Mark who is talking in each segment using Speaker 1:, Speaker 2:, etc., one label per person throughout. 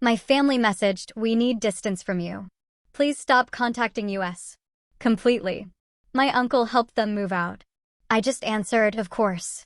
Speaker 1: My family messaged, "We need distance from you. Please stop contacting us." Completely. My uncle helped them move out. I just answered, "Of course.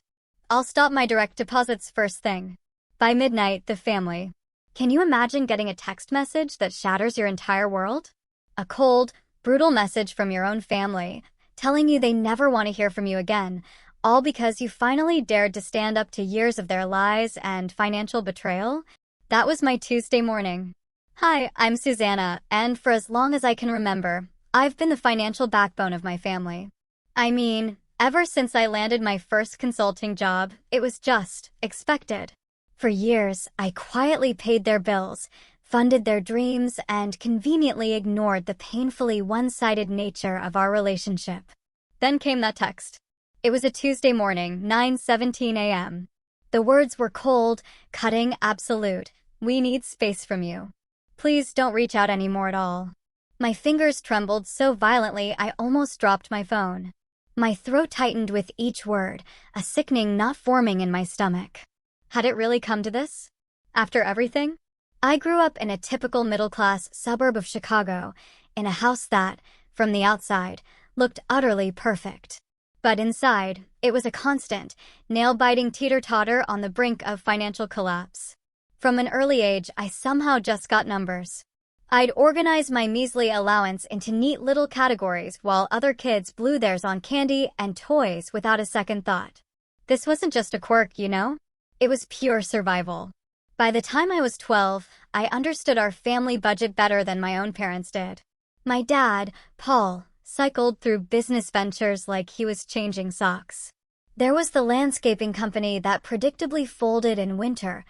Speaker 1: I'll stop my direct deposits first thing." By midnight, the family. Can you imagine getting a text message that shatters your entire world? A cold, brutal message from your own family, telling you they never want to hear from you again, all because you finally dared to stand up to years of their lies and financial betrayal? That was my Tuesday morning. Hi, I'm Susanna, and for as long as I can remember, I've been the financial backbone of my family. I mean, ever since I landed my first consulting job, it was just expected. For years, I quietly paid their bills, funded their dreams, and conveniently ignored the painfully one-sided nature of our relationship. Then came that text. It was a Tuesday morning, 9:17 a.m. The words were cold, cutting, absolute. "We need space from you. Please don't reach out anymore at all." My fingers trembled so violently I almost dropped my phone. My throat tightened with each word, a sickening knot forming in my stomach. Had it really come to this? After everything? I grew up in a typical middle-class suburb of Chicago, in a house that, from the outside, looked utterly perfect. But inside, it was a constant, nail-biting teeter-totter on the brink of financial collapse. From an early age, I somehow just got numbers. I'd organize my measly allowance into neat little categories while other kids blew theirs on candy and toys without a second thought. This wasn't just a quirk, you know? It was pure survival. By the time I was 12, I understood our family budget better than my own parents did. My dad, Paul, cycled through business ventures like he was changing socks. There was the landscaping company that predictably folded in winter,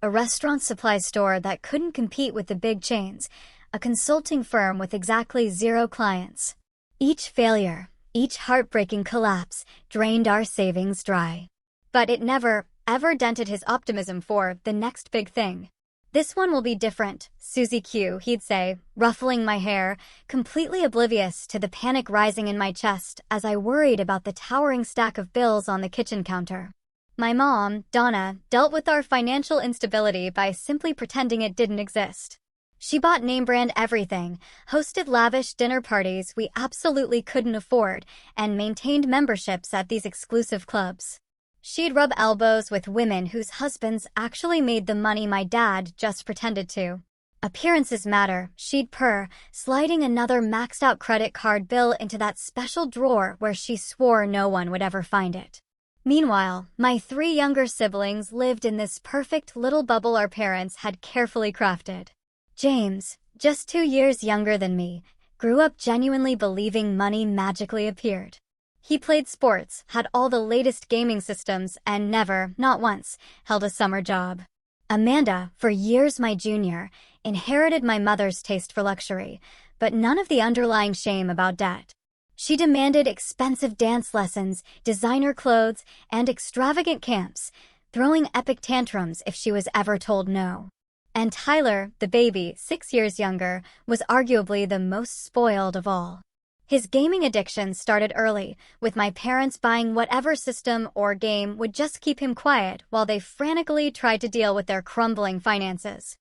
Speaker 1: a restaurant supply store that couldn't compete with the big chains, a consulting firm with exactly 0 clients. Each failure, each heartbreaking collapse drained our savings dry. But it never, ever dented his optimism for the next big thing. "This one will be different, Susie Q," he'd say, ruffling my hair, completely oblivious to the panic rising in my chest as I worried about the towering stack of bills on the kitchen counter. My mom, Donna, dealt with our financial instability by simply pretending it didn't exist. She bought name-brand everything, hosted lavish dinner parties we absolutely couldn't afford, and maintained memberships at these exclusive clubs. She'd rub elbows with women whose husbands actually made the money my dad just pretended to. Appearances matter, she'd purr, sliding another maxed-out credit card bill into that special drawer where she swore no one would ever find it. Meanwhile, my 3 younger siblings lived in this perfect little bubble our parents had carefully crafted. James, just 2 years younger than me, grew up genuinely believing money magically appeared. He played sports, had all the latest gaming systems, and never, not once, held a summer job. Amanda, for years my junior, inherited my mother's taste for luxury, but none of the underlying shame about debt. She demanded expensive dance lessons, designer clothes, and extravagant camps, throwing epic tantrums if she was ever told no. And Tyler, the baby, 6 years younger, was arguably the most spoiled of all. His gaming addiction started early, with my parents buying whatever system or game would just keep him quiet while they frantically tried to deal with their crumbling finances.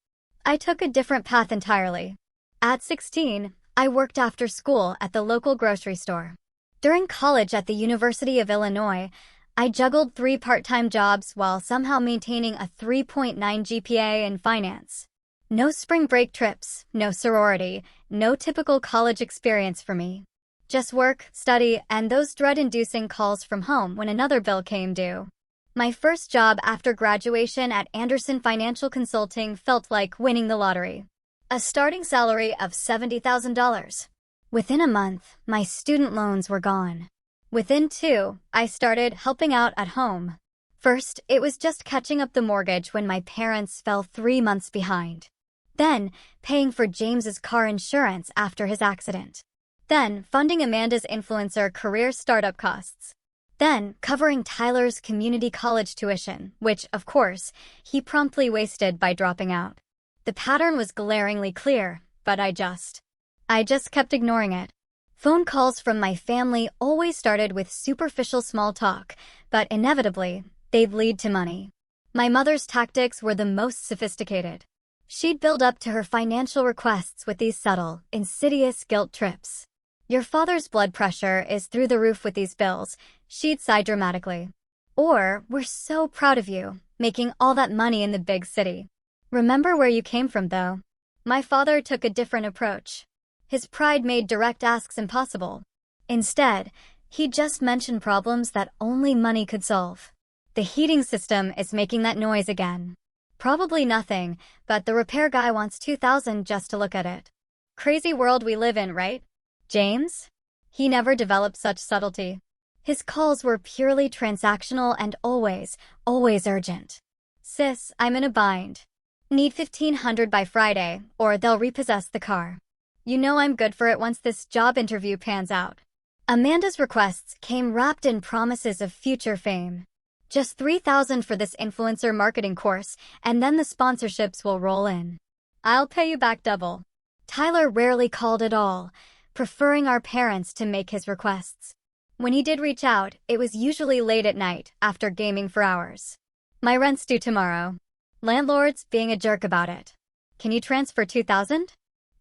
Speaker 1: I took a different path entirely. At 16, I worked after school at the local grocery store. During college at the University of Illinois, I juggled 3 part-time jobs while somehow maintaining a 3.9 GPA in finance. No spring break trips, no sorority, no typical college experience for me. Just work, study, and those dread-inducing calls from home when another bill came due. My first job after graduation at Anderson Financial Consulting felt like winning the lottery. A starting salary of $70,000. Within a month, my student loans were gone. Within 2, I started helping out at home. First, it was just catching up the mortgage when my parents fell 3 months behind. Then, paying for James's car insurance after his accident. Then, funding Amanda's influencer career startup costs. Then, covering Tyler's community college tuition, which, of course, he promptly wasted by dropping out. The pattern was glaringly clear, but I just kept ignoring it. Phone calls from my family always started with superficial small talk, but inevitably, they'd lead to money. My mother's tactics were the most sophisticated. She'd build up to her financial requests with these subtle, insidious guilt trips. Your father's blood pressure is through the roof with these bills, she'd sigh dramatically. Or, we're so proud of you, making all that money in the big city. Remember where you came from, though. My father took a different approach. His pride made direct asks impossible. Instead, he just mentioned problems that only money could solve. The heating system is making that noise again. Probably nothing, but the repair guy wants $2,000 just to look at it. Crazy world we live in, right? James? He never developed such subtlety. His calls were purely transactional and always urgent. Sis, I'm in a bind. Need $1,500 by Friday, or they'll repossess the car. You know I'm good for it once this job interview pans out. Amanda's requests came wrapped in promises of future fame. Just $3,000 for this influencer marketing course, and then the sponsorships will roll in. I'll pay you back double. Tyler rarely called at all, preferring our parents to make his requests. When he did reach out, it was usually late at night, after gaming for hours. My rent's due tomorrow. Landlord's being a jerk about it. Can you transfer $2,000?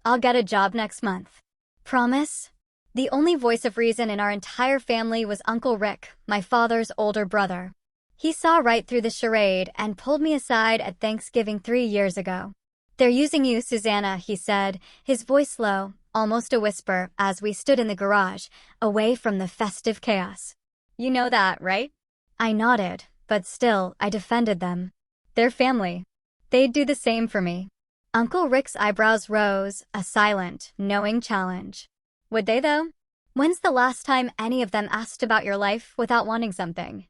Speaker 1: I'll get a job next month. Promise? The only voice of reason in our entire family was Uncle Rick, my father's older brother. He saw right through the charade and pulled me aside at Thanksgiving 3 years ago. They're using you, Susanna, he said, his voice low, almost a whisper, as we stood in the garage, away from the festive chaos. You know that, right? I nodded, but still, I defended them. They're family. They'd do the same for me. Uncle Rick's eyebrows rose, a silent, knowing challenge. Would they, though? When's the last time any of them asked about your life without wanting something?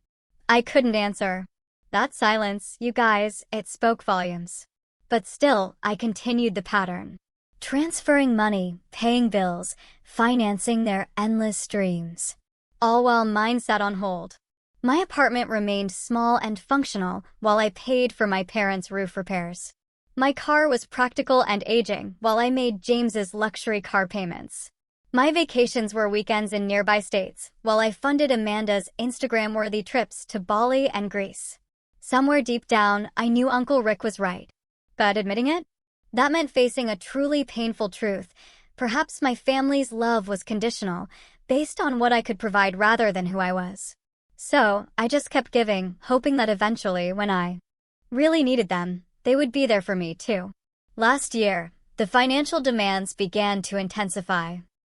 Speaker 1: I couldn't answer. That silence, you guys, it spoke volumes. But still, I continued the pattern. Transferring money, paying bills, financing their endless dreams. All while mine sat on hold. My apartment remained small and functional while I paid for my parents' roof repairs. My car was practical and aging while I made James's luxury car payments. My vacations were weekends in nearby states while I funded Amanda's Instagram-worthy trips to Bali and Greece. Somewhere deep down, I knew Uncle Rick was right. But admitting it? That meant facing a truly painful truth. Perhaps my family's love was conditional, based on what I could provide rather than who I was. So, I just kept giving, hoping that eventually, when I really needed them, they would be there for me, too. Last year, the financial demands began to intensify.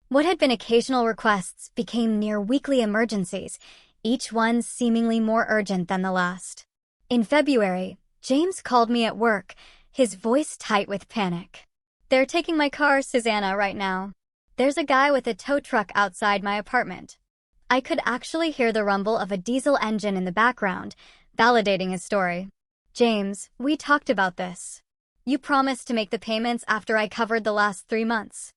Speaker 1: What had been occasional requests became near weekly emergencies, each one seemingly more urgent than the last. In February, James called me at work, his voice tight with panic. They're taking my car, Susanna, right now. There's a guy with a tow truck outside my apartment. I could actually hear the rumble of a diesel engine in the background, validating his story. James, we talked about this. You promised to make the payments after I covered the last 3 months.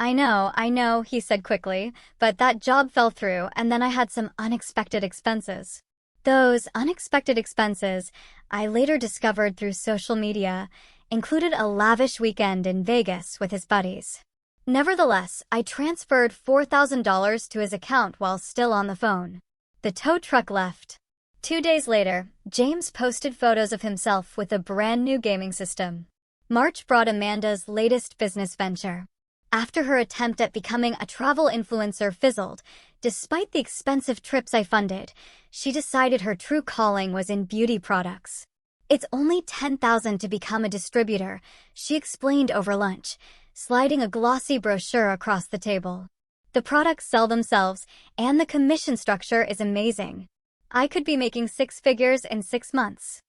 Speaker 1: I know, he said quickly, but that job fell through and then I had some unexpected expenses. Those unexpected expenses, I later discovered through social media, included a lavish weekend in Vegas with his buddies. Nevertheless, I transferred $4,000 to his account while still on the phone. The tow truck left. 2 days later, James posted photos of himself with a brand new gaming system. March brought Amanda's latest business venture. After her attempt at becoming a travel influencer fizzled, despite the expensive trips I funded, she decided her true calling was in beauty products. It's only $10,000 to become a distributor, she explained over lunch, sliding a glossy brochure across the table. The products sell themselves, and the commission structure is amazing. I could be making 6 figures in 6 months.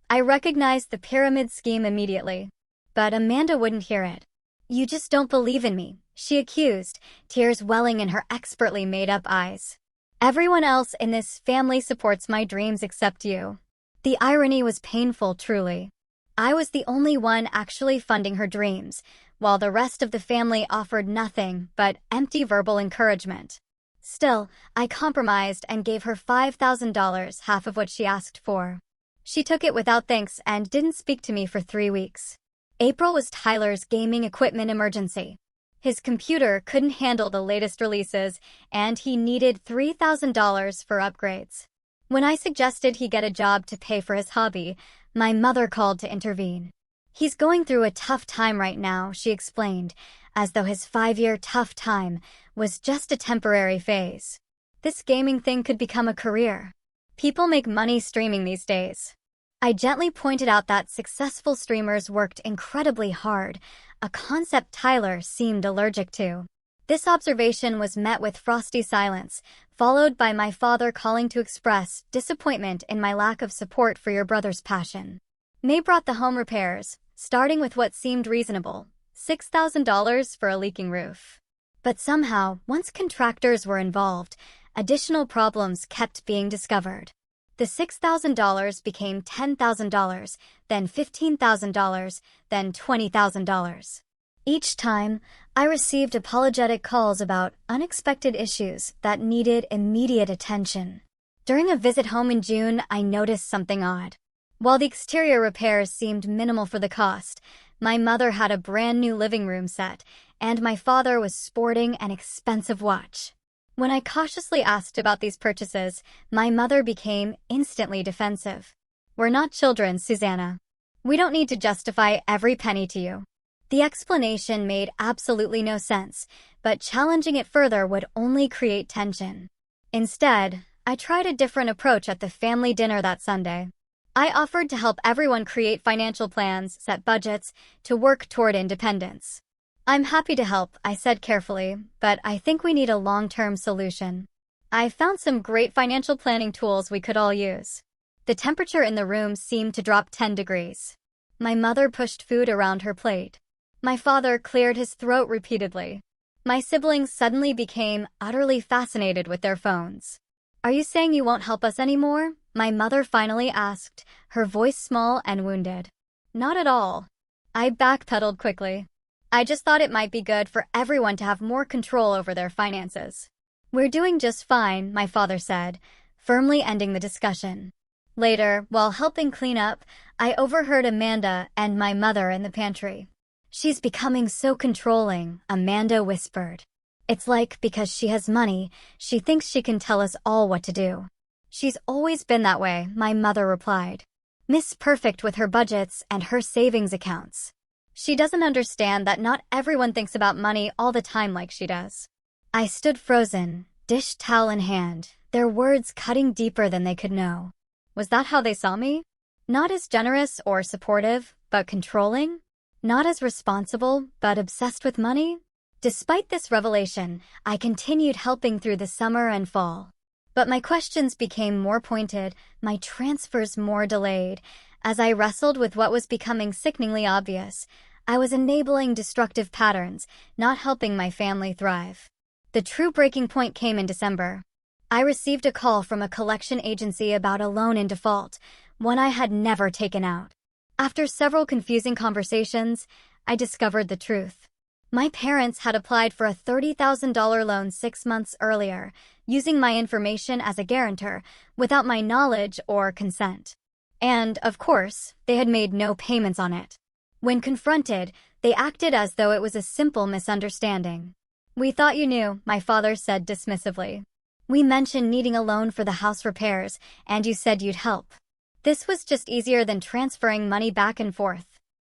Speaker 1: I recognized the pyramid scheme immediately. But Amanda wouldn't hear it. You just don't believe in me, she accused, tears welling in her expertly made-up eyes. Everyone else in this family supports my dreams except you. The irony was painful, truly. I was the only one actually funding her dreams, while the rest of the family offered nothing but empty verbal encouragement. Still, I compromised and gave her $5,000, half of what she asked for. She took it without thanks and didn't speak to me for 3 weeks. April was Tyler's gaming equipment emergency. His computer couldn't handle the latest releases, and he needed $3,000 for upgrades. When I suggested he get a job to pay for his hobby, my mother called to intervene. He's going through a tough time right now, she explained, as though his 5-year tough time was just a temporary phase. This gaming thing could become a career. People make money streaming these days. I gently pointed out that successful streamers worked incredibly hard, a concept Tyler seemed allergic to. This observation was met with frosty silence, followed by my father calling to express disappointment in my lack of support for your brother's passion. May brought the home repairs, starting with what seemed reasonable, $6,000 for a leaking roof. But somehow, once contractors were involved, additional problems kept being discovered. The $6,000 became $10,000, then $15,000, then $20,000. Each time, I received apologetic calls about unexpected issues that needed immediate attention. During a visit home in June, I noticed something odd. While the exterior repairs seemed minimal for the cost, my mother had a brand new living room set, and my father was sporting an expensive watch. When I cautiously asked about these purchases, my mother became instantly defensive. We're not children, Susanna. We don't need to justify every penny to you. The explanation made absolutely no sense, but challenging it further would only create tension. Instead, I tried a different approach at the family dinner that Sunday. I offered to help everyone create financial plans, set budgets, to work toward independence. I'm happy to help, I said carefully, but I think we need a long-term solution. I found some great financial planning tools we could all use. The temperature in the room seemed to drop 10 degrees. My mother pushed food around her plate. My father cleared his throat repeatedly. My siblings suddenly became utterly fascinated with their phones. Are you saying you won't help us anymore? My mother finally asked, her voice small and wounded. Not at all. I backpedaled quickly. I just thought it might be good for everyone to have more control over their finances. We're doing just fine, my father said, firmly ending the discussion. Later, while helping clean up, I overheard Amanda and my mother in the pantry. She's becoming so controlling, Amanda whispered. It's like because she has money, she thinks she can tell us all what to do. She's always been that way, my mother replied. Miss Perfect with her budgets and her savings accounts. She doesn't understand that not everyone thinks about money all the time like she does. I stood frozen, dish towel in hand, their words cutting deeper than they could know. Was that how they saw me? Not as generous or supportive, but controlling? Not as responsible, but obsessed with money? Despite this revelation, I continued helping through the summer and fall. But my questions became more pointed, my transfers more delayed. As I wrestled with what was becoming sickeningly obvious, I was enabling destructive patterns, not helping my family thrive. The true breaking point came in December. I received a call from a collection agency about a loan in default, one I had never taken out. After several confusing conversations, I discovered the truth. My parents had applied for a $30,000 loan 6 months earlier, using my information as a guarantor, without my knowledge or consent. And, of course, they had made no payments on it. When confronted, they acted as though it was a simple misunderstanding. We thought you knew, my father said dismissively. We mentioned needing a loan for the house repairs, and you said you'd help. This was just easier than transferring money back and forth.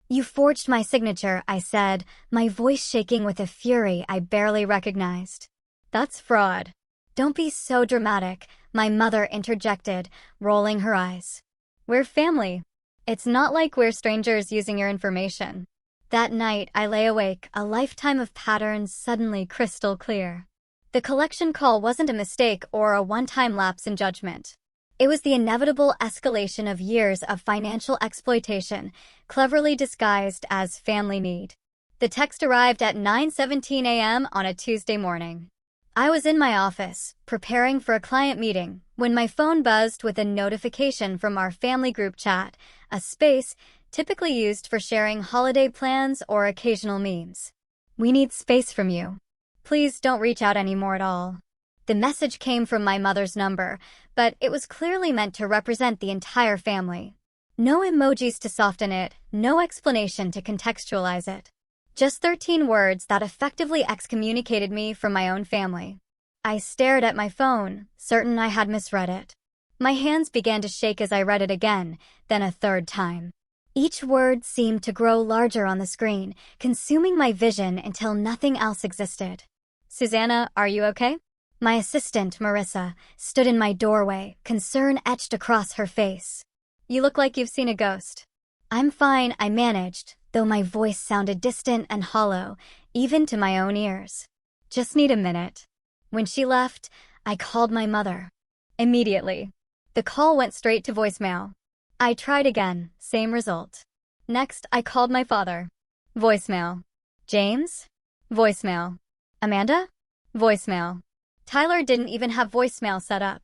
Speaker 1: You forged my signature, I said, my voice shaking with a fury I barely recognized. That's fraud. Don't be so dramatic, my mother interjected, rolling her eyes. We're family. It's not like we're strangers using your information. That night, I lay awake, a lifetime of patterns suddenly crystal clear. The collection call wasn't a mistake or a one-time lapse in judgment. It was the inevitable escalation of years of financial exploitation, cleverly disguised as family need. The text arrived at 9:17 a.m. on a Tuesday morning. I was in my office, preparing for a client meeting, when my phone buzzed with a notification from our family group chat, a space typically used for sharing holiday plans or occasional memes. We need space from you. Please don't reach out anymore at all. The message came from my mother's number, but it was clearly meant to represent the entire family. No emojis to soften it, no explanation to contextualize it. Just 13 words that effectively excommunicated me from my own family. I stared at my phone, certain I had misread it. My hands began to shake as I read it again, then a third time. Each word seemed to grow larger on the screen, consuming my vision until nothing else existed. Susanna, are you okay? My assistant, Marissa, stood in my doorway, concern etched across her face. You look like you've seen a ghost. I'm fine, I managed, though my voice sounded distant and hollow, even to my own ears. Just need a minute. When she left, I called my mother. Immediately. The call went straight to voicemail. I tried again, same result. Next, I called my father. Voicemail. James? Voicemail. Amanda? Voicemail. Tyler didn't even have voicemail set up.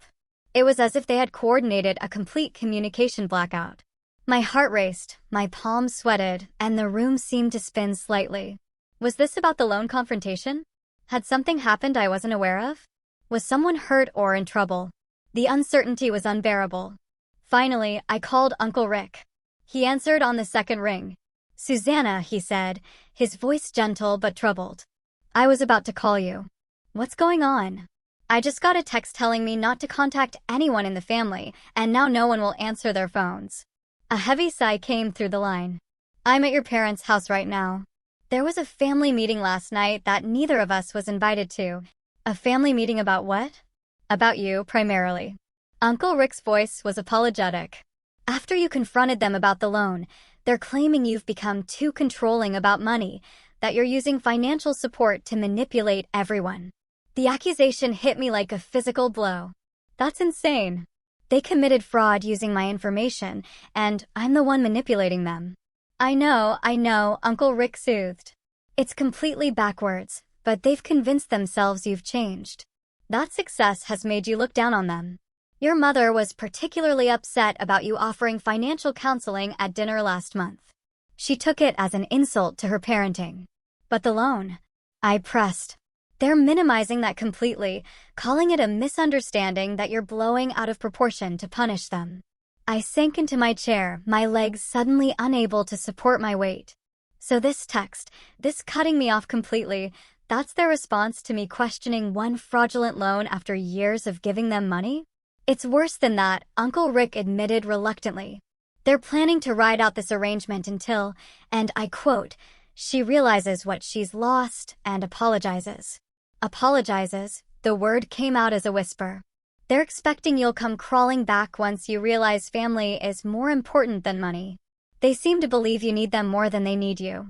Speaker 1: It was as if they had coordinated a complete communication blackout. My heart raced, my palms sweated, and the room seemed to spin slightly. Was this about the loan confrontation? Had something happened I wasn't aware of? Was someone hurt or in trouble? The uncertainty was unbearable. Finally, I called Uncle Rick. He answered on the second ring. Susanna, he said, his voice gentle but troubled. I was about to call you. What's going on? I just got a text telling me not to contact anyone in the family, and now no one will answer their phones. A heavy sigh came through the line. I'm at your parents' house right now. There was a family meeting last night that neither of us was invited to. A family meeting about what? About you, primarily. Uncle Rick's voice was apologetic. After you confronted them about the loan, they're claiming you've become too controlling about money, that you're using financial support to manipulate everyone. The accusation hit me like a physical blow. That's insane. They committed fraud using my information, and I'm the one manipulating them. I know, Uncle Rick soothed. It's completely backwards, but they've convinced themselves you've changed. That success has made you look down on them. Your mother was particularly upset about you offering financial counseling at dinner last month. She took it as an insult to her parenting. But the loan? I pressed. They're minimizing that completely, calling it a misunderstanding that you're blowing out of proportion to punish them. I sank into my chair, my legs suddenly unable to support my weight. So this text, this cutting me off completely, that's their response to me questioning one fraudulent loan after years of giving them money? It's worse than that, Uncle Rick admitted reluctantly. They're planning to ride out this arrangement until, and I quote, she realizes what she's lost and apologizes. Apologizes, the word came out as a whisper. They're expecting you'll come crawling back once you realize family is more important than money. They seem to believe you need them more than they need you.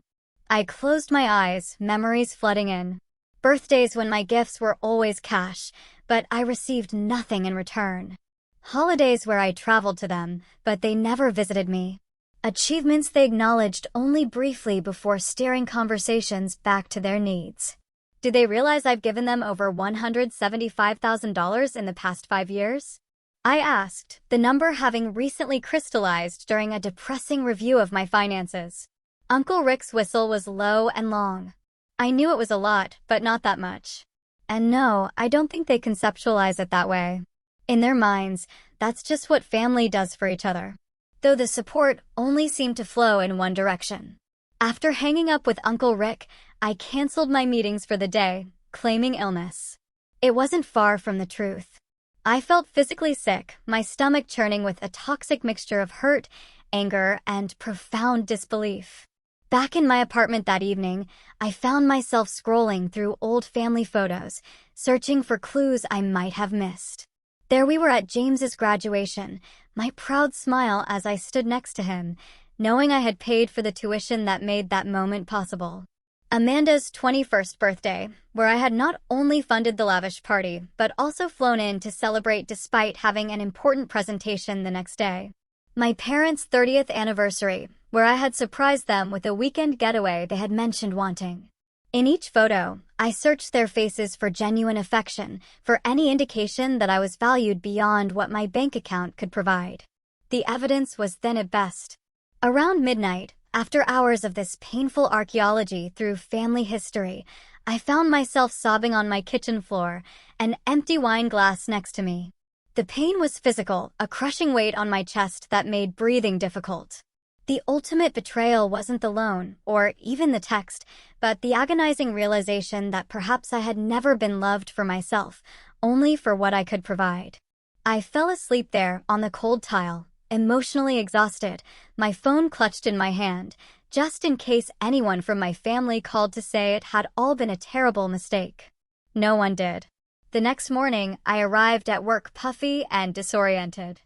Speaker 1: I closed my eyes, memories flooding in. Birthdays when my gifts were always cash, but I received nothing in return. Holidays where I traveled to them, but they never visited me. Achievements they acknowledged only briefly before steering conversations back to their needs. Do they realize I've given them over $175,000 in the past 5 years? I asked, the number having recently crystallized during a depressing review of my finances. Uncle Rick's whistle was low and long. I knew it was a lot, but not that much. And no, I don't think they conceptualize it that way. In their minds, that's just what family does for each other. Though the support only seemed to flow in one direction. After hanging up with Uncle Rick, I canceled my meetings for the day, claiming illness. It wasn't far from the truth. I felt physically sick, my stomach churning with a toxic mixture of hurt, anger, and profound disbelief. Back in my apartment that evening, I found myself scrolling through old family photos, searching for clues I might have missed. There we were at James's graduation, my proud smile as I stood next to him, knowing I had paid for the tuition that made that moment possible. Amanda's 21st birthday, where I had not only funded the lavish party, but also flown in to celebrate despite having an important presentation the next day. My parents' 30th anniversary, where I had surprised them with a weekend getaway they had mentioned wanting. In each photo, I searched their faces for genuine affection, for any indication that I was valued beyond what my bank account could provide. The evidence was thin at best. Around midnight, after hours of this painful archaeology through family history, I found myself sobbing on my kitchen floor, an empty wine glass next to me. The pain was physical, a crushing weight on my chest that made breathing difficult. The ultimate betrayal wasn't the loan, or even the text, but the agonizing realization that perhaps I had never been loved for myself, only for what I could provide. I fell asleep there on the cold tile, emotionally exhausted, my phone clutched in my hand, just in case anyone from my family called to say it had all been a terrible mistake. No one did. The next morning, I arrived at work puffy and disoriented.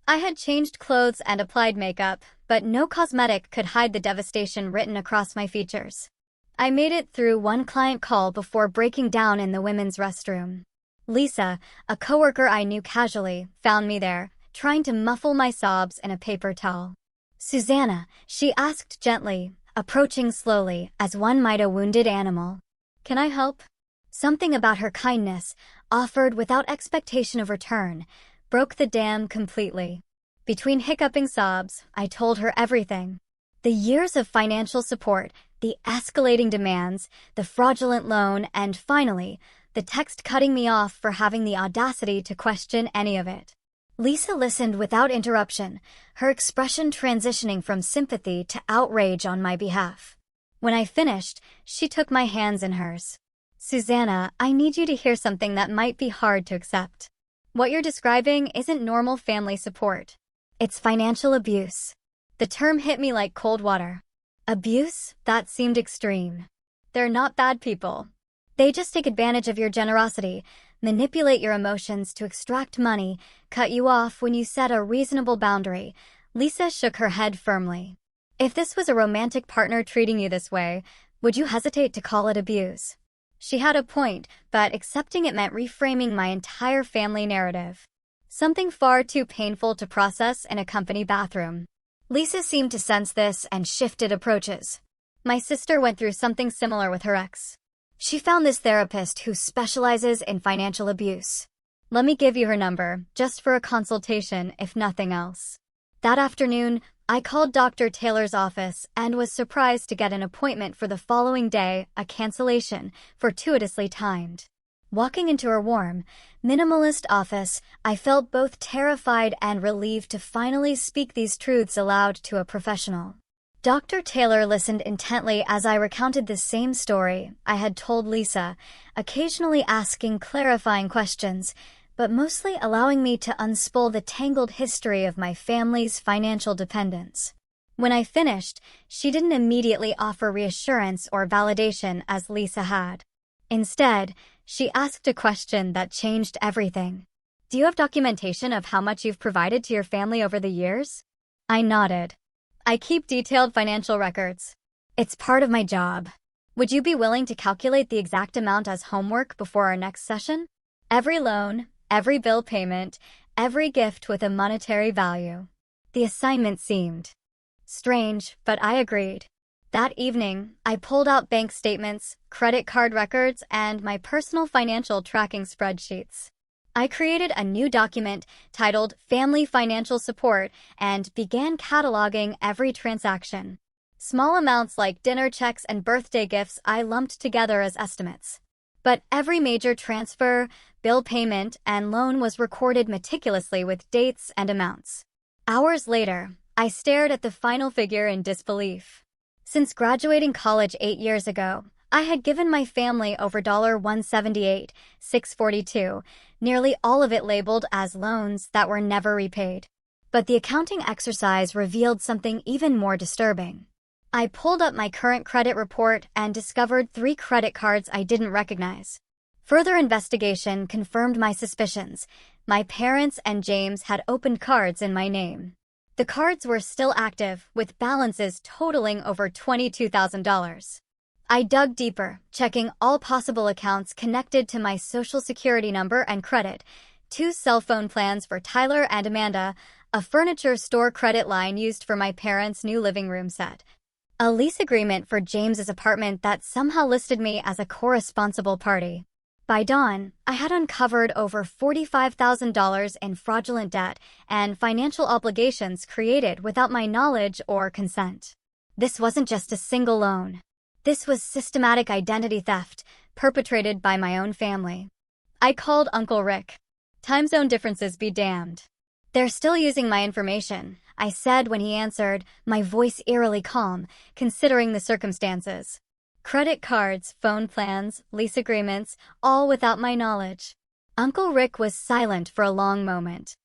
Speaker 1: I had changed clothes and applied makeup, but no cosmetic could hide the devastation written across my features. I made it through one client call before breaking down in the women's restroom. Lisa, a coworker I knew casually, found me there, trying to muffle my sobs in a paper towel. "Susanna," she asked gently, approaching slowly, as one might a wounded animal. "Can I help?" Something about her kindness, offered without expectation of return, broke the dam completely. Between hiccuping sobs, I told her everything. The years of financial support, the escalating demands, the fraudulent loan, and finally, the text cutting me off for having the audacity to question any of it. Lisa listened without interruption, her expression transitioning from sympathy to outrage on my behalf. When I finished, she took my hands in hers. "Susanna, I need you to hear something that might be hard to accept. What you're describing isn't normal family support. It's financial abuse." The term hit me like cold water. Abuse? That seemed extreme. They're not bad people. They just take advantage of your generosity, manipulate your emotions to extract money, cut you off when you set a reasonable boundary. Lisa shook her head firmly. "If this was a romantic partner treating you this way, would you hesitate to call it abuse?" She had a point, but accepting it meant reframing my entire family narrative. Something far too painful to process in a company bathroom. Lisa seemed to sense this and shifted approaches. My sister went through something similar with her ex. She found this therapist who specializes in financial abuse. "Let me give you her number, just for a consultation, if nothing else." That afternoon, I called Dr. Taylor's office and was surprised to get an appointment for the following day, a cancellation, fortuitously timed. Walking into her warm, minimalist office, I felt both terrified and relieved to finally speak these truths aloud to a professional. Dr. Taylor listened intently as I recounted the same story I had told Lisa, occasionally asking clarifying questions, but mostly allowing me to unspool the tangled history of my family's financial dependence. When I finished, she didn't immediately offer reassurance or validation as Lisa had. Instead, she asked a question that changed everything. "Do you have documentation of how much you've provided to your family over the years?" I nodded. "I keep detailed financial records. It's part of my job. Would you be willing to calculate the exact amount as homework before our next session? Every loan, every bill payment, every gift with a monetary value." The assignment seemed strange, but I agreed. That evening, I pulled out bank statements, credit card records, and my personal financial tracking spreadsheets. I created a new document titled Family Financial Support and began cataloging every transaction. Small amounts like dinner checks and birthday gifts I lumped together as estimates. But every major transfer, bill payment, and loan was recorded meticulously with dates and amounts. Hours later, I stared at the final figure in disbelief. Since graduating college 8 years ago, I had given my family over $178,642, nearly all of it labeled as loans that were never repaid. But the accounting exercise revealed something even more disturbing. I pulled up my current credit report and discovered 3 credit cards I didn't recognize. Further investigation confirmed my suspicions. My parents and James had opened cards in my name. The cards were still active, with balances totaling over $22,000. I dug deeper, checking all possible accounts connected to my Social Security number and credit, 2 cell phone plans for Tyler and Amanda, a furniture store credit line used for my parents' new living room set, a lease agreement for James's apartment that somehow listed me as a co-responsible party. By dawn, I had uncovered over $45,000 in fraudulent debt and financial obligations created without my knowledge or consent. This wasn't just a single loan. This was systematic identity theft, perpetrated by my own family. I called Uncle Rick. "Time zone differences be damned. They're still using my information," I said when he answered, my voice eerily calm, considering the circumstances. Credit cards, phone plans, lease agreements, all without my knowledge. Uncle Rick was silent for a long moment.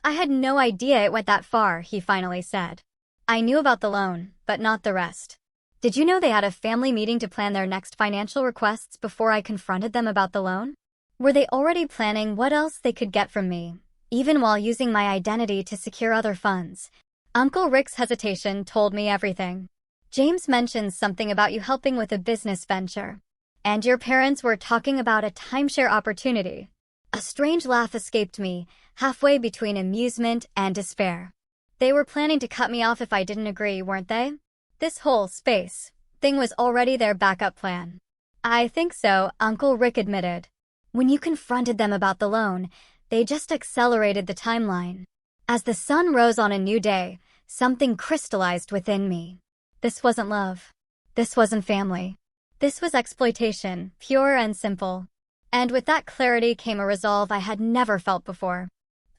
Speaker 1: I had no idea it went that far, he finally said. I knew about the loan, but not the rest. Did you know they had a family meeting to plan their next financial requests before I confronted them about the loan? Were they already planning what else they could get from me, even while using my identity to secure other funds? Uncle Rick's hesitation told me everything. James mentioned something about you helping with a business venture. And your parents were talking about a timeshare opportunity. A strange laugh escaped me, halfway between amusement and despair. They were planning to cut me off if I didn't agree, weren't they? This whole space thing was already their backup plan. I think so, Uncle Rick admitted. When you confronted them about the loan, they just accelerated the timeline. As the sun rose on a new day, something crystallized within me. This wasn't love. This wasn't family. This was exploitation, pure and simple. And with that clarity came a resolve I had never felt before.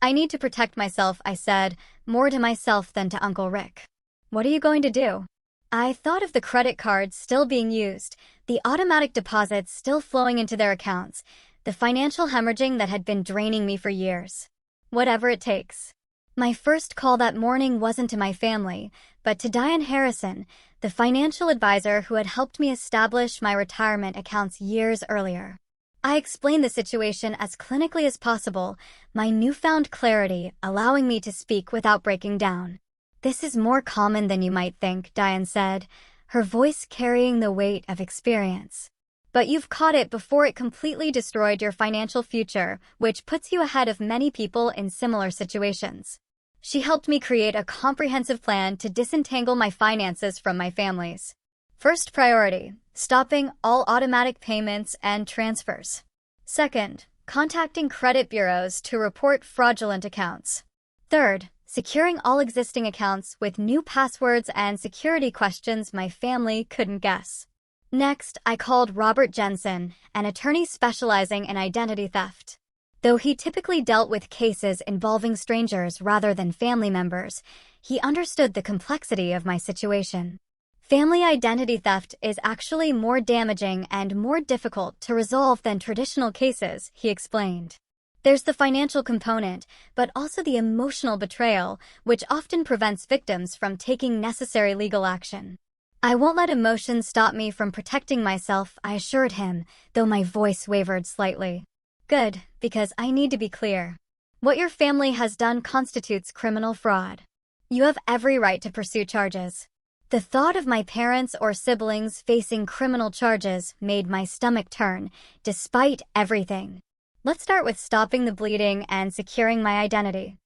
Speaker 1: I need to protect myself, I said, more to myself than to Uncle Rick. What are you going to do? I thought of the credit cards still being used, the automatic deposits still flowing into their accounts, the financial hemorrhaging that had been draining me for years. Whatever it takes. My first call that morning wasn't to my family, but to Diane Harrison, the financial advisor who had helped me establish my retirement accounts years earlier. I explained the situation as clinically as possible, my newfound clarity allowing me to speak without breaking down. This is more common than you might think, Diane said, her voice carrying the weight of experience. But you've caught it before it completely destroyed your financial future, which puts you ahead of many people in similar situations. She helped me create a comprehensive plan to disentangle my finances from my family's. First priority, stopping all automatic payments and transfers. Second, contacting credit bureaus to report fraudulent accounts. Third, securing all existing accounts with new passwords and security questions my family couldn't guess. Next, I called Robert Jensen, an attorney specializing in identity theft. Though he typically dealt with cases involving strangers rather than family members, he understood the complexity of my situation. Family identity theft is actually more damaging and more difficult to resolve than traditional cases, he explained. There's the financial component, but also the emotional betrayal, which often prevents victims from taking necessary legal action. I won't let emotions stop me from protecting myself, I assured him, though my voice wavered slightly. Good, because I need to be clear. What your family has done constitutes criminal fraud. You have every right to pursue charges. The thought of my parents or siblings facing criminal charges made my stomach turn, despite everything. Let's start with stopping the bleeding and securing my identity.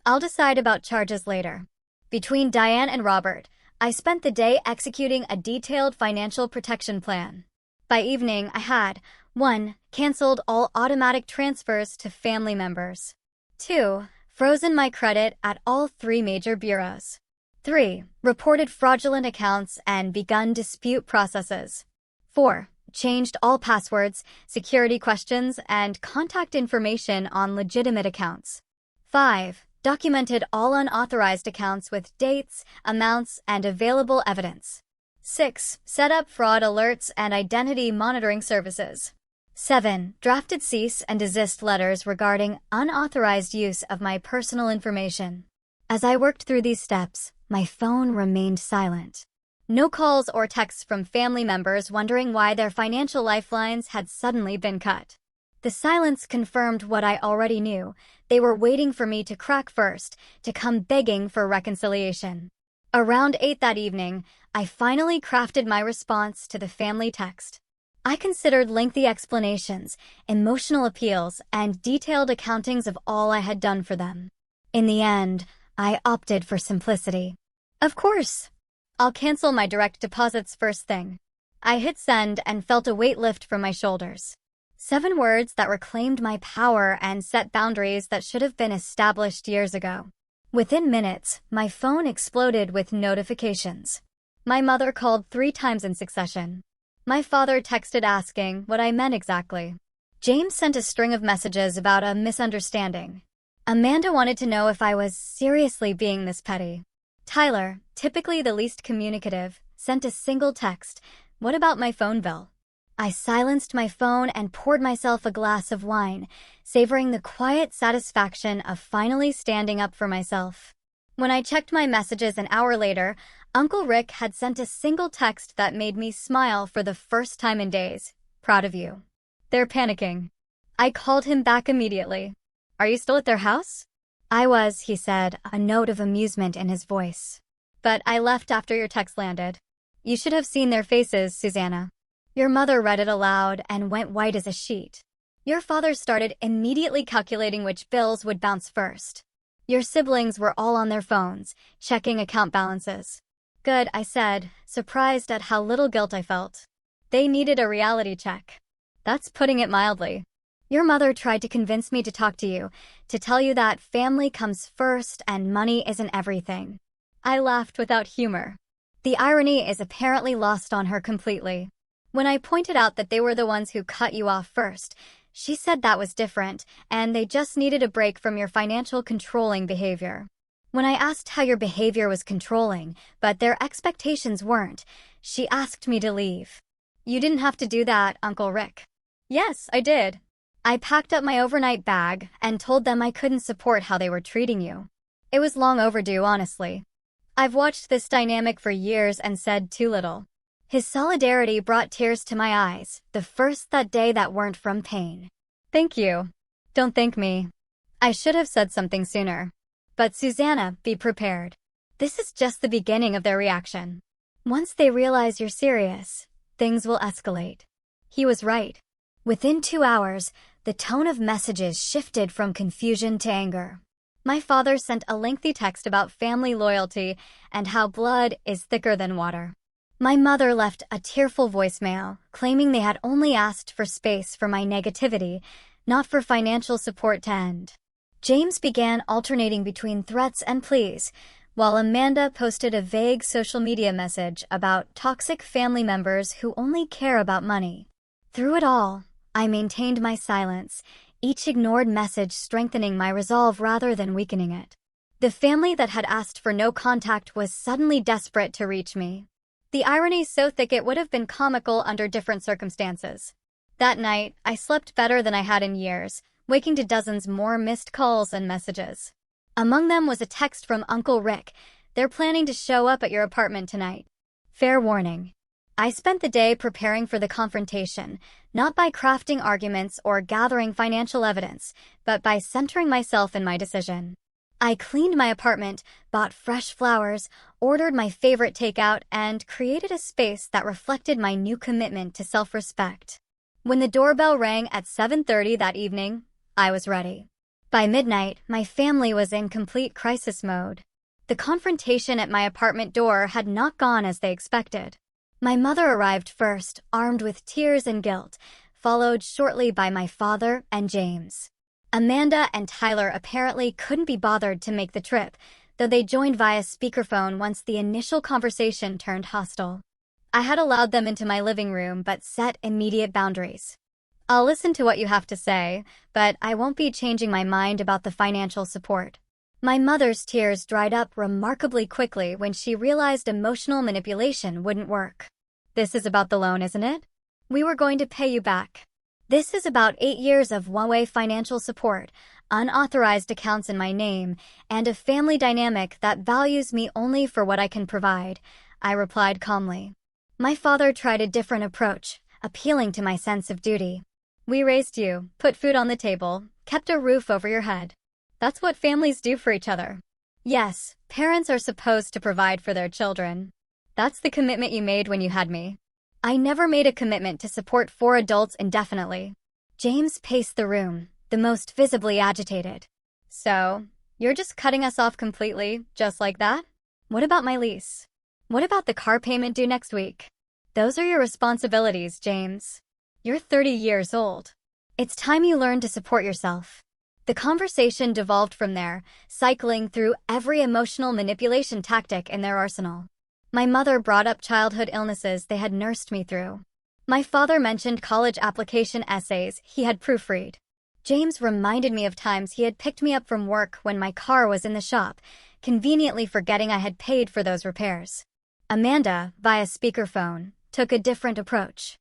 Speaker 1: I'll decide about charges later. Between Diane and Robert, I spent the day executing a detailed financial protection plan. By evening, I had 1. Canceled all automatic transfers to family members. 2. Frozen my credit at all 3 major bureaus. 3. Reported fraudulent accounts and begun dispute processes. 4. Changed all passwords, security questions, and contact information on legitimate accounts. 5. Documented all unauthorized accounts with dates, amounts, and available evidence. 6. Set up fraud alerts and identity monitoring services. 7. Drafted cease and desist letters regarding unauthorized use of my personal information. As I worked through these steps, my phone remained silent. No calls or texts from family members wondering why their financial lifelines had suddenly been cut. The silence confirmed what I already knew. They were waiting for me to crack first, to come begging for reconciliation. Around 8 that evening, I finally crafted my response to the family text. I considered lengthy explanations, emotional appeals, and detailed accountings of all I had done for them. In the end, I opted for simplicity. Of course. I'll cancel my direct deposits first thing. I hit send and felt a weight lift from my shoulders. 7 words that reclaimed my power and set boundaries that should have been established years ago. Within minutes, my phone exploded with notifications. My mother called 3 times in succession. My father texted asking what I meant exactly. James sent a string of messages about a misunderstanding. Amanda wanted to know if I was seriously being this petty. Tyler, typically the least communicative, sent a single text, "What about my phone bill?" I silenced my phone and poured myself a glass of wine, savoring the quiet satisfaction of finally standing up for myself. When I checked my messages an hour later, Uncle Rick had sent a single text that made me smile for the first time in days. Proud of you. They're panicking. I called him back immediately. Are you still at their house? I was, he said, a note of amusement in his voice. But I left after your text landed. You should have seen their faces, Susanna. Your mother read it aloud and went white as a sheet. Your father started immediately calculating which bills would bounce first. Your siblings were all on their phones, checking account balances. Good, I said, surprised at how little guilt I felt. They needed a reality check. That's putting it mildly. Your mother tried to convince me to talk to you, to tell you that family comes first and money isn't everything. I laughed without humor. The irony is apparently lost on her completely. When I pointed out that they were the ones who cut you off first, she said that was different, and they just needed a break from your financial controlling behavior. When I asked how your behavior was controlling, but their expectations weren't, she asked me to leave. You didn't have to do that, Uncle Rick. Yes, I did. I packed up my overnight bag and told them I couldn't support how they were treating you. It was long overdue, honestly. I've watched this dynamic for years and said too little. His solidarity brought tears to my eyes, the first that day that weren't from pain. Thank you. Don't thank me. I should have said something sooner. But Susanna, be prepared. This is just the beginning of their reaction. Once they realize you're serious, things will escalate. He was right. Within 2 hours, the tone of messages shifted from confusion to anger. My father sent a lengthy text about family loyalty and how blood is thicker than water. My mother left a tearful voicemail, claiming they had only asked for space for my negativity, not for financial support to end. James began alternating between threats and pleas, while Amanda posted a vague social media message about toxic family members who only care about money. Through it all, I maintained my silence, each ignored message strengthening my resolve rather than weakening it. The family that had asked for no contact was suddenly desperate to reach me. The irony so thick it would have been comical under different circumstances. That night, I slept better than I had in years, waking to dozens more missed calls and messages. Among them was a text from Uncle Rick. They're planning to show up at your apartment tonight. Fair warning. I spent the day preparing for the confrontation, not by crafting arguments or gathering financial evidence, but by centering myself in my decision. I cleaned my apartment, bought fresh flowers, ordered my favorite takeout, and created a space that reflected my new commitment to self-respect. When the doorbell rang at 7:30 that evening, I was ready. By midnight, my family was in complete crisis mode. The confrontation at my apartment door had not gone as they expected. My mother arrived first, armed with tears and guilt, followed shortly by my father and James. Amanda and Tyler apparently couldn't be bothered to make the trip, though they joined via speakerphone once the initial conversation turned hostile. I had allowed them into my living room but set immediate boundaries. I'll listen to what you have to say, but I won't be changing my mind about the financial support. My mother's tears dried up remarkably quickly when she realized emotional manipulation wouldn't work. This is about the loan, isn't it? We were going to pay you back. This is about 8 years of one-way financial support, unauthorized accounts in my name, and a family dynamic that values me only for what I can provide, I replied calmly. My father tried a different approach, appealing to my sense of duty. We raised you, put food on the table, kept a roof over your head. That's what families do for each other. Yes, parents are supposed to provide for their children. That's the commitment you made when you had me. I never made a commitment to support 4 adults indefinitely. James paced the room, the most visibly agitated. So, you're just cutting us off completely, just like that? What about my lease? What about the car payment due next week? Those are your responsibilities, James. You're 30 years old. It's time you learn to support yourself. The conversation devolved from there, cycling through every emotional manipulation tactic in their arsenal. My mother brought up childhood illnesses they had nursed me through. My father mentioned college application essays he had proofread. James reminded me of times he had picked me up from work when my car was in the shop, conveniently forgetting I had paid for those repairs. Amanda, via speakerphone, took a different approach.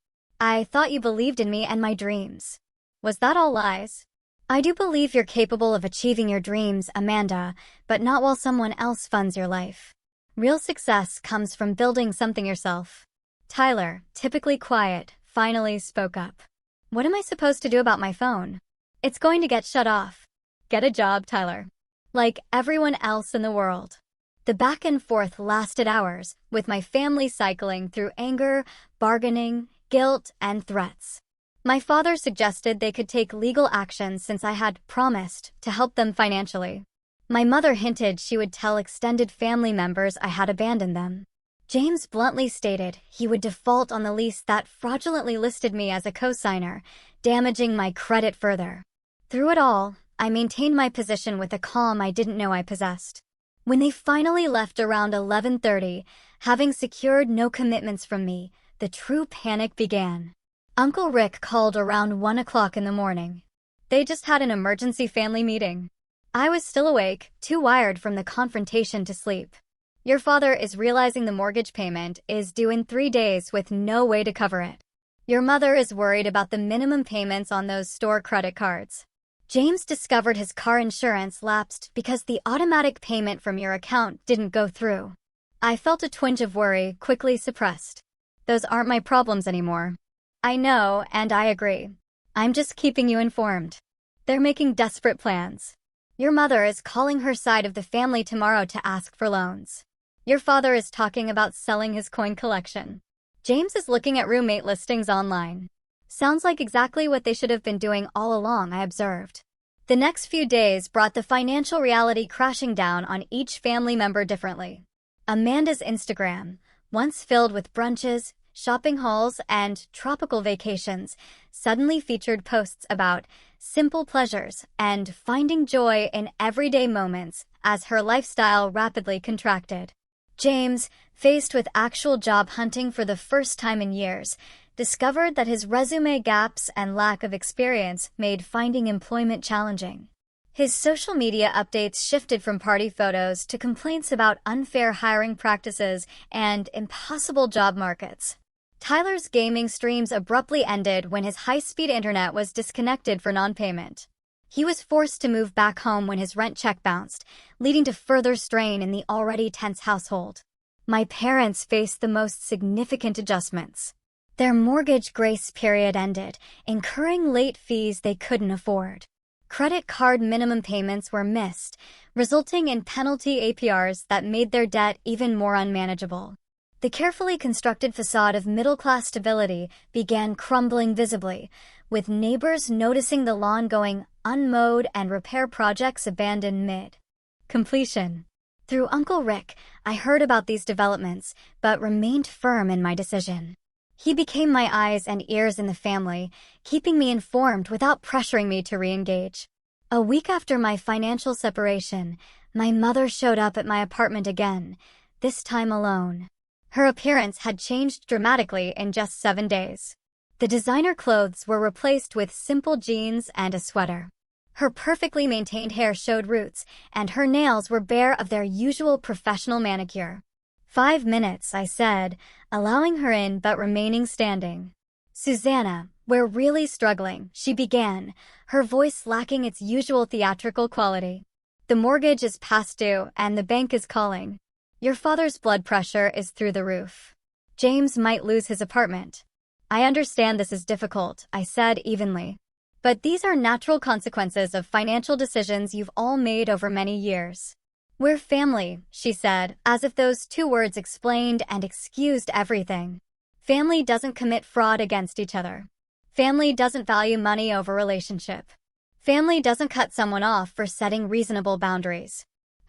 Speaker 1: I thought you believed in me and my dreams. Was that all lies? I do believe you're capable of achieving your dreams, Amanda, but not while someone else funds your life. Real success comes from building something yourself. Tyler, typically quiet, finally spoke up. What am I supposed to do about my phone? It's going to get shut off. Get a job, Tyler. Like everyone else in the world. The back and forth lasted hours, with my family cycling through anger, bargaining, guilt, and threats. My father suggested they could take legal action since I had promised to help them financially. My mother hinted she would tell extended family members I had abandoned them. James bluntly stated he would default on the lease that fraudulently listed me as a co-signer, damaging my credit further. Through it all, I maintained my position with a calm I didn't know I possessed. When they finally left around 11:30, having secured no commitments from me, the true panic began. Uncle Rick called around 1 o'clock in the morning. They just had an emergency family meeting. I was still awake, too wired from the confrontation to sleep. Your father is realizing the mortgage payment is due in 3 days with no way to cover it. Your mother is worried about the minimum payments on those store credit cards. James discovered his car insurance lapsed because the automatic payment from your account didn't go through. I felt a twinge of worry, quickly suppressed. Those aren't my problems anymore. I know, and I agree. I'm just keeping you informed. They're making desperate plans. Your mother is calling her side of the family tomorrow to ask for loans. Your father is talking about selling his coin collection. James is looking at roommate listings online. Sounds like exactly what they should have been doing all along, I observed. The next few days brought the financial reality crashing down on each family member differently. Amanda's Instagram, once filled with brunches, shopping hauls, and tropical vacations, suddenly featured posts about simple pleasures and finding joy in everyday moments as her lifestyle rapidly contracted. James, faced with actual job hunting for the first time in years, discovered that his resume gaps and lack of experience made finding employment challenging. His social media updates shifted from party photos to complaints about unfair hiring practices and impossible job markets. Tyler's gaming streams abruptly ended when his high-speed internet was disconnected for non-payment. He was forced to move back home when his rent check bounced, leading to further strain in the already tense household. My parents faced the most significant adjustments. Their mortgage grace period ended, incurring late fees they couldn't afford. Credit card minimum payments were missed, resulting in penalty APRs that made their debt even more unmanageable. The carefully constructed facade of middle-class stability began crumbling visibly, with neighbors noticing the lawn going unmowed and repair projects abandoned mid-completion. Through Uncle Rick, I heard about these developments, but remained firm in my decision. He became my eyes and ears in the family, keeping me informed without pressuring me to re-engage. A week after my financial separation, my mother showed up at my apartment again, this time alone. Her appearance had changed dramatically in just 7 days. The designer clothes were replaced with simple jeans and a sweater. Her perfectly maintained hair showed roots, and her nails were bare of their usual professional manicure. 5 minutes, I said, allowing her in but remaining standing. Susanna, we're really struggling, she began, her voice lacking its usual theatrical quality. The mortgage is past due, and the bank is calling. Your father's blood pressure is through the roof. James might lose his apartment. I understand this is difficult, I said evenly. But these are natural consequences of financial decisions you've all made over many years. We're family, she said, as if those 2 words explained and excused everything. Family doesn't commit fraud against each other. Family doesn't value money over relationship. Family doesn't cut someone off for setting reasonable boundaries.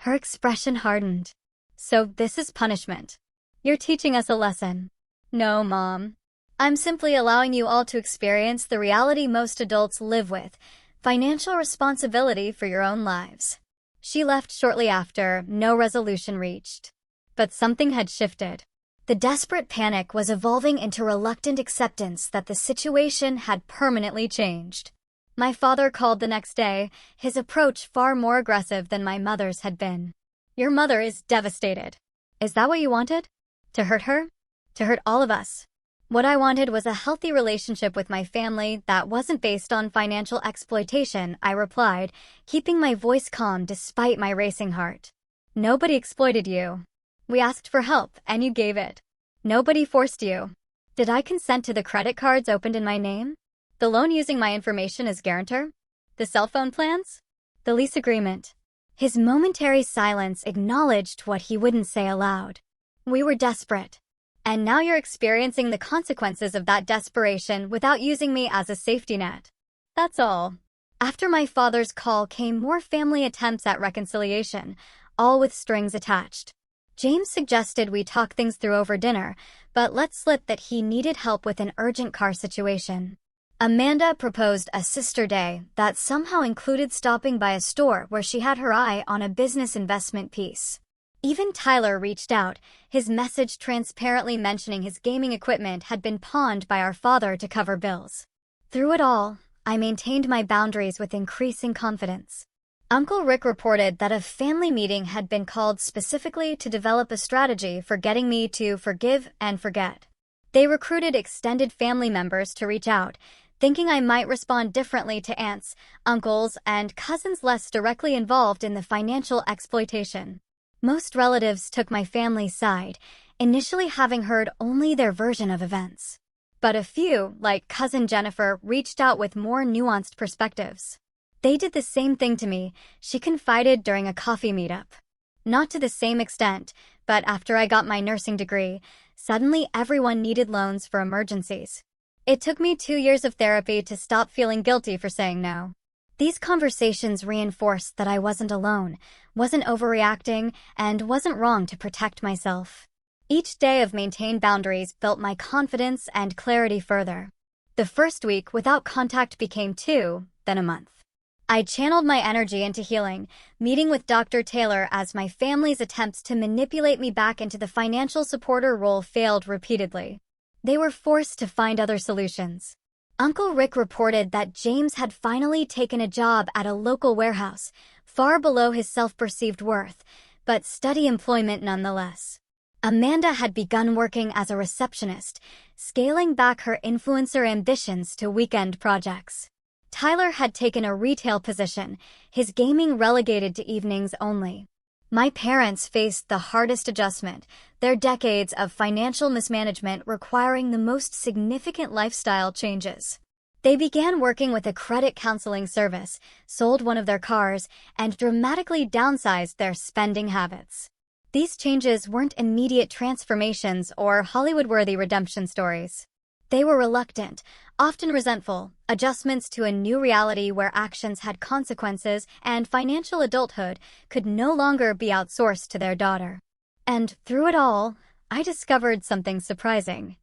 Speaker 1: Her expression hardened. So this is punishment. You're teaching us a lesson. No, Mom. I'm simply allowing you all to experience the reality most adults live with, financial responsibility for your own lives. She left shortly after, no resolution reached. But something had shifted. The desperate panic was evolving into reluctant acceptance that the situation had permanently changed. My father called the next day, his approach far more aggressive than my mother's had been. Your mother is devastated. Is that what you wanted? To hurt her? To hurt all of us? What I wanted was a healthy relationship with my family that wasn't based on financial exploitation, I replied, keeping my voice calm despite my racing heart. Nobody exploited you. We asked for help, and you gave it. Nobody forced you. Did I consent to the credit cards opened in my name? The loan using my information as guarantor? The cell phone plans? The lease agreement? His momentary silence acknowledged what he wouldn't say aloud. We were desperate. And now you're experiencing the consequences of that desperation without using me as a safety net. That's all. After my father's call came more family attempts at reconciliation, all with strings attached. James suggested we talk things through over dinner, but let slip that he needed help with an urgent car situation. Amanda proposed a sister day that somehow included stopping by a store where she had her eye on a business investment piece. Even Tyler reached out, his message transparently mentioning his gaming equipment had been pawned by our father to cover bills. Through it all, I maintained my boundaries with increasing confidence. Uncle Rick reported that a family meeting had been called specifically to develop a strategy for getting me to forgive and forget. They recruited extended family members to reach out, thinking I might respond differently to aunts, uncles, and cousins less directly involved in the financial exploitation. Most relatives took my family's side, initially having heard only their version of events. But a few, like cousin Jennifer, reached out with more nuanced perspectives. They did the same thing to me, she confided during a coffee meetup. Not to the same extent, but after I got my nursing degree, suddenly everyone needed loans for emergencies. It took me 2 years of therapy to stop feeling guilty for saying no. These conversations reinforced that I wasn't alone, wasn't overreacting, and wasn't wrong to protect myself. Each day of maintained boundaries built my confidence and clarity further. The first week without contact became 2, then a month. I channeled my energy into healing, meeting with Dr. Taylor as my family's attempts to manipulate me back into the financial supporter role failed repeatedly. They were forced to find other solutions. Uncle Rick reported that James had finally taken a job at a local warehouse, far below his self-perceived worth, but steady employment nonetheless. Amanda had begun working as a receptionist, scaling back her influencer ambitions to weekend projects. Tyler had taken a retail position, his gaming relegated to evenings only. My parents faced the hardest adjustment, their decades of financial mismanagement requiring the most significant lifestyle changes. They began working with a credit counseling service, sold one of their cars, and dramatically downsized their spending habits. These changes weren't immediate transformations or Hollywood-worthy redemption stories. They were reluctant, often resentful, adjustments to a new reality where actions had consequences and financial adulthood could no longer be outsourced to their daughter. And through it all, I discovered something surprising.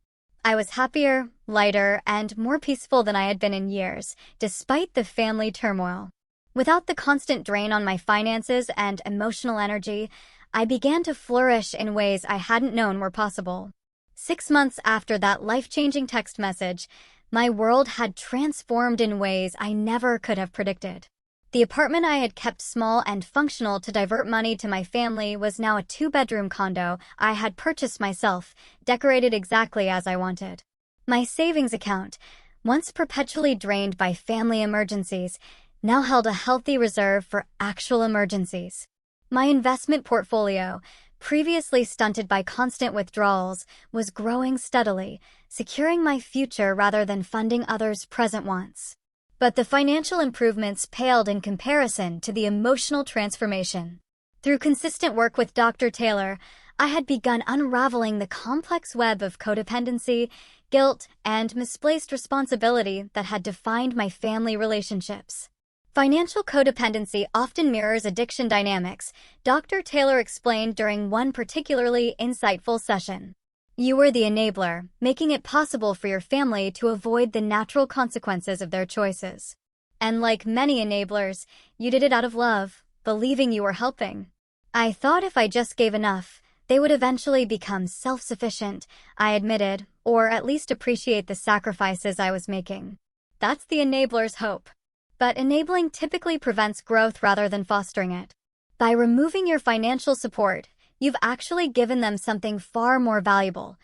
Speaker 1: I was happier, lighter, and more peaceful than I had been in years, despite the family turmoil. Without the constant drain on my finances and emotional energy, I began to flourish in ways I hadn't known were possible. 6 months after that life-changing text message, my world had transformed in ways I never could have predicted. The apartment I had kept small and functional to divert money to my family was now a 2-bedroom condo I had purchased myself, decorated exactly as I wanted. My savings account, once perpetually drained by family emergencies, now held a healthy reserve for actual emergencies. My investment portfolio, previously stunted by constant withdrawals, was growing steadily, securing my future rather than funding others' present wants. But the financial improvements paled in comparison to the emotional transformation. Through consistent work with Dr. Taylor, I had begun unraveling the complex web of codependency, guilt, and misplaced responsibility that had defined my family relationships. Financial codependency often mirrors addiction dynamics, Dr. Taylor explained during one particularly insightful session. You were the enabler, making it possible for your family to avoid the natural consequences of their choices. And like many enablers, you did it out of love, believing you were helping. I thought if I just gave enough, they would eventually become self-sufficient, I admitted, or at least appreciate the sacrifices I was making. That's the enabler's hope. But enabling typically prevents growth rather than fostering it. By removing your financial support, you've actually given them something far more valuable,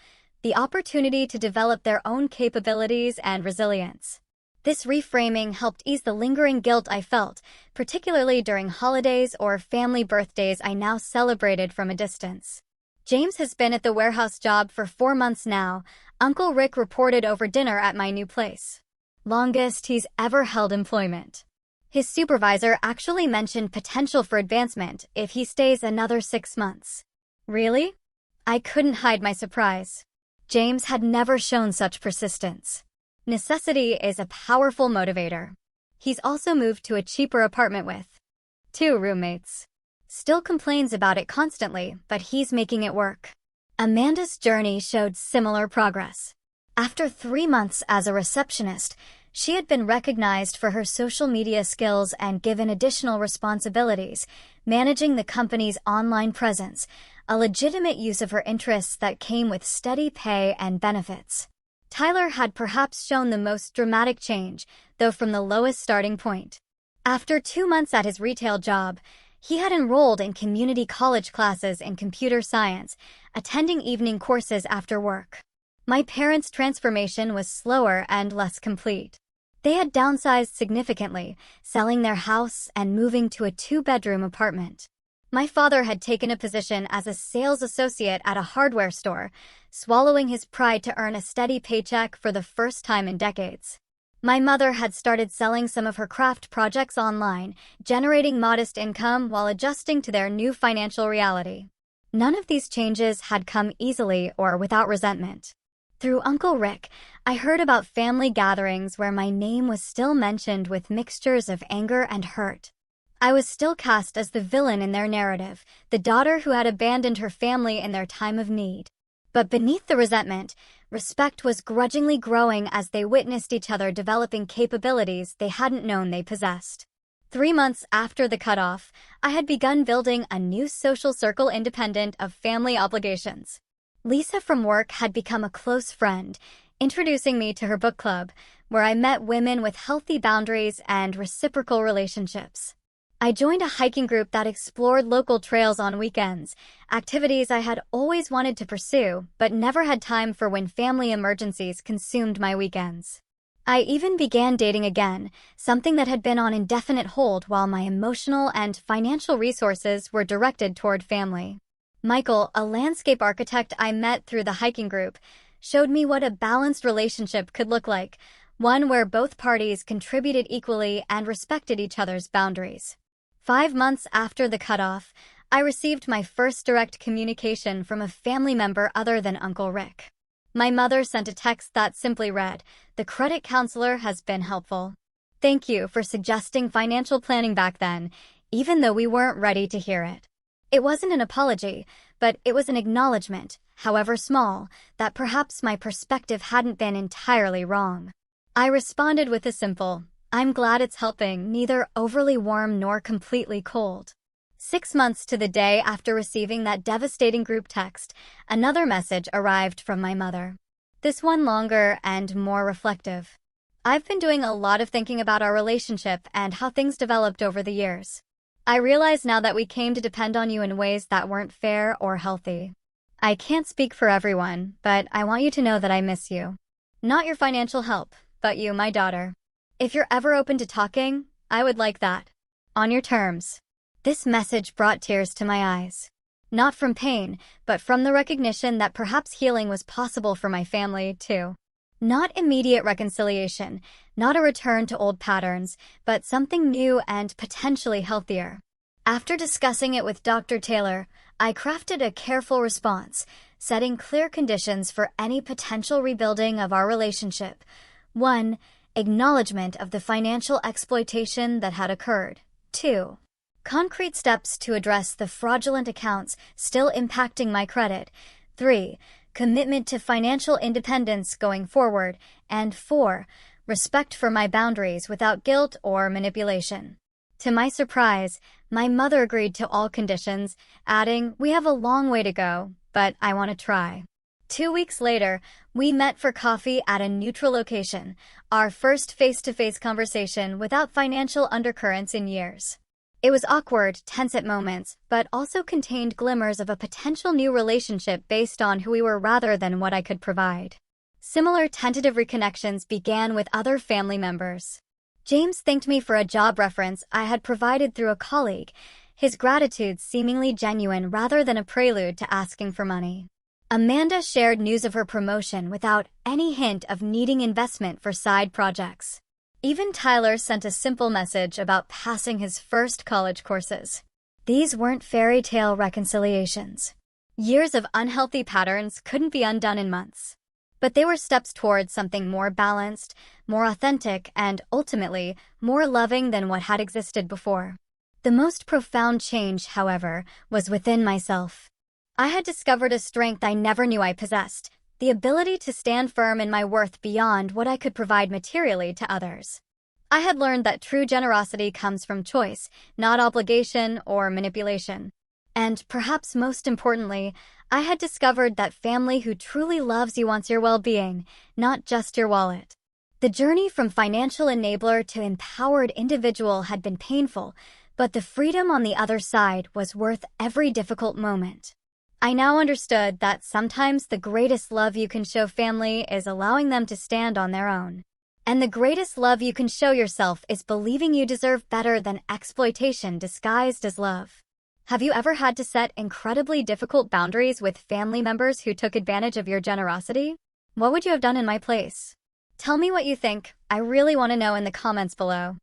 Speaker 1: the opportunity to develop their own capabilities and resilience. This reframing helped ease the lingering guilt I felt, particularly during holidays or family birthdays I now celebrated from a distance. James has been at the warehouse job for 4 months now, Uncle Rick reported over dinner at my new place. Longest he's ever held employment. His supervisor actually mentioned potential for advancement if he stays another 6 months. Really? I couldn't hide my surprise. James had never shown such persistence. Necessity is a powerful motivator. He's also moved to a cheaper apartment with 2 roommates. Still complains about it constantly, but he's making it work. Amanda's journey showed similar progress. After 3 months as a receptionist, she had been recognized for her social media skills and given additional responsibilities, managing the company's online presence, a legitimate use of her interests that came with steady pay and benefits. Tyler had perhaps shown the most dramatic change, though from the lowest starting point. After 2 months at his retail job, he had enrolled in community college classes in computer science, attending evening courses after work. My parents' transformation was slower and less complete. They had downsized significantly, selling their house and moving to a 2-bedroom apartment. My father had taken a position as a sales associate at a hardware store, swallowing his pride to earn a steady paycheck for the first time in decades. My mother had started selling some of her craft projects online, generating modest income while adjusting to their new financial reality. None of these changes had come easily or without resentment. Through Uncle Rick, I heard about family gatherings where my name was still mentioned with mixtures of anger and hurt. I was still cast as the villain in their narrative, the daughter who had abandoned her family in their time of need. But beneath the resentment, respect was grudgingly growing as they witnessed each other developing capabilities they hadn't known they possessed. 3 months after the cutoff, I had begun building a new social circle independent of family obligations. Lisa from work had become a close friend, introducing me to her book club, where I met women with healthy boundaries and reciprocal relationships. I joined a hiking group that explored local trails on weekends, activities I had always wanted to pursue but never had time for when family emergencies consumed my weekends. I even began dating again, something that had been on indefinite hold while my emotional and financial resources were directed toward family. Michael, a landscape architect I met through the hiking group, showed me what a balanced relationship could look like, one where both parties contributed equally and respected each other's boundaries. 5 months after the cutoff, I received my first direct communication from a family member other than Uncle Rick. My mother sent a text that simply read, "The credit counselor has been helpful. Thank you for suggesting financial planning back then, even though we weren't ready to hear it." It wasn't an apology, but it was an acknowledgement, however small, that perhaps my perspective hadn't been entirely wrong. I responded with a simple, "I'm glad it's helping," neither overly warm nor completely cold. 6 months to the day after receiving that devastating group text, another message arrived from my mother. This one longer and more reflective. "I've been doing a lot of thinking about our relationship and how things developed over the years. I realize now that we came to depend on you in ways that weren't fair or healthy. I can't speak for everyone, but I want you to know that I miss you. Not your financial help, but you, my daughter. If you're ever open to talking, I would like that. On your terms." This message brought tears to my eyes. Not from pain, but from the recognition that perhaps healing was possible for my family, too. Not immediate reconciliation, not a return to old patterns, but something new and potentially healthier. After discussing it with Dr. Taylor, I crafted a careful response, setting clear conditions for any potential rebuilding of our relationship. 1. Acknowledgement of the financial exploitation that had occurred. 2. Concrete steps to address the fraudulent accounts still impacting my credit. 3. Commitment to financial independence going forward. And 4. Respect for my boundaries without guilt or manipulation. To my surprise, my mother agreed to all conditions, adding, "We have a long way to go, but I want to try." 2 weeks later, we met for coffee at a neutral location, our first face-to-face conversation without financial undercurrents in years. It was awkward, tense at moments, but also contained glimmers of a potential new relationship based on who we were rather than what I could provide. Similar tentative reconnections began with other family members. James thanked me for a job reference I had provided through a colleague, his gratitude seemingly genuine rather than a prelude to asking for money. Amanda shared news of her promotion without any hint of needing investment for side projects. Even Tyler sent a simple message about passing his first college courses. These weren't fairy tale reconciliations. Years of unhealthy patterns couldn't be undone in months. But they were steps towards something more balanced, more authentic, and ultimately, more loving than what had existed before. The most profound change, however, was within myself. I had discovered a strength I never knew I possessed, the ability to stand firm in my worth beyond what I could provide materially to others. I had learned that true generosity comes from choice, not obligation or manipulation. And perhaps most importantly, I had discovered that family who truly loves you wants your well-being, not just your wallet. The journey from financial enabler to empowered individual had been painful, but the freedom on the other side was worth every difficult moment. I now understood that sometimes the greatest love you can show family is allowing them to stand on their own. And the greatest love you can show yourself is believing you deserve better than exploitation disguised as love. Have you ever had to set incredibly difficult boundaries with family members who took advantage of your generosity? What would you have done in my place? Tell me what you think. I really want to know in the comments below.